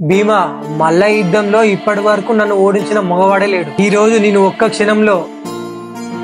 భీమా మల్ల యుద్ధంలో ఇప్పటి వరకు నన్ను ఓడించిన మగవాడే లేడు. ఈ రోజు నేను ఒక్క క్షణంలో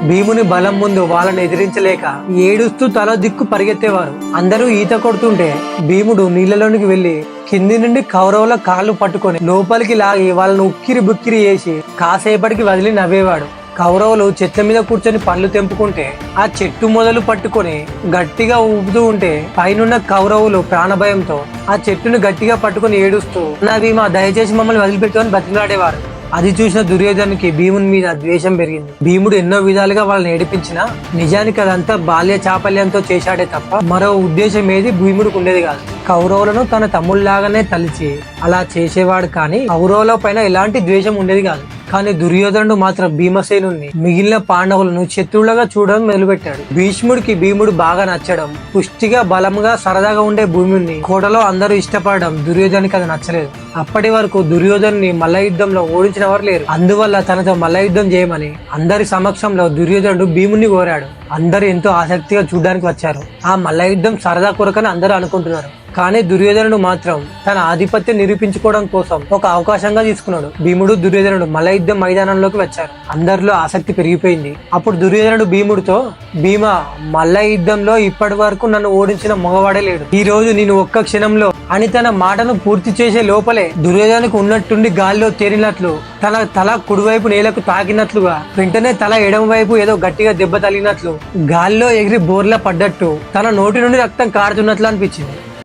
భీముని బలం ముందు వాళ్ళని ఎదిరించలేక ఏడుస్తూ తల దిక్కు పరిగెత్తేవారు. అందరూ ఈత కొడుతుంటే భీముడు నీళ్ళలోనికి వెళ్లి కింది నుండి కౌరవుల కాళ్ళు పట్టుకొని లోపలికి లాగి వాళ్ళను ఉక్కిరి బుక్కిరి చేసి కాసేపటికి వదిలి నవ్వేవాడు. కౌరవులు చెట్ల మీద కూర్చొని పళ్ళు తెంపుకుంటే ఆ చెట్టు మొదలు పట్టుకొని గట్టిగా ఊపుతూ ఉంటే పైనున్న కౌరవులు ప్రాణభయంతో ఆ చెట్టును గట్టిగా పట్టుకొని ఏడుస్తూ నా భీమా దయచేసి మమ్మల్ని వదిలిపెట్టుకొని బతిలాడేవారు. అది చూసిన దుర్యోధనునికి భీముని మీద ద్వేషం పెరిగింది. భీముడు ఎన్నో విధాలుగా వాళ్ళని ఏడిపించినా నిజానికి అదంతా బాల్య చాపల్యంతో చేశాడే తప్ప మరో ఉద్దేశం ఏది భీముడికి ఉండేది కాదు. కౌరవులను తన తమ్ముళ్లాగానే తలిచి అలా చేసేవాడు, కానీ కౌరవుల పైన ఎలాంటి ద్వేషం ఉండేది కాదు. కానీ దుర్యోధనుడు మాత్రం భీమసేనుని మిగిలిన పాండవులను శత్రువులుగా చూడడం మొదలుపెట్టాడు. భీష్ముడికి భీముడు బాగా నచ్చడం, పుష్టిగా బలంగా సరదాగా ఉండే భూమిని కోటలో అందరూ ఇష్టపడడం దుర్యోధనికి అది నచ్చలేదు. అప్పటి వరకు దుర్యోధను మల్ల యుద్ధంలో ఓడించిన వారు లేరు. అందువల్ల తనతో మల్ల యుద్ధం చేయమని అందరి సమక్షంలో దుర్యోధనుడు భీముని కోరాడు. అందరూ ఎంతో ఆసక్తిగా చూడడానికి వచ్చారు. ఆ మల్ల యుద్ధం సరదా కొరకని అందరూ అనుకుంటున్నారు. కానీ దుర్యోధనుడు మాత్రం తన ఆధిపత్యం నిరూపించుకోవడం కోసం ఒక అవకాశంగా తీసుకున్నాడు. భీముడు దుర్యోధనుడు మల్ల యుద్ధం మైదానంలోకి వచ్చారు. అందరిలో ఆసక్తి పెరిగిపోయింది. అప్పుడు దుర్యోధనుడు భీముడితో, భీమా మల్ల యుద్ధంలో ఇప్పటి వరకు నన్ను ఓడించిన మగవాడే లేడు. ఈ రోజు నేను ఒక్క క్షణంలో అని తన మాటను పూర్తి చేసే లోపలే దుర్యోధనుకు ఉన్నట్టుండి గాల్లో తేలినట్లు, తన తల కుడివైపు నేలకు తాకినట్లుగా, వెంటనే తల ఎడమ వైపు ఏదో గట్టిగా దెబ్బ తగిలినట్లు, గాల్లో ఎగిరి బోర్లా పడ్డట్టు, తన నోటి నుండి రక్తం కారుతున్నట్లు అనిపించింది.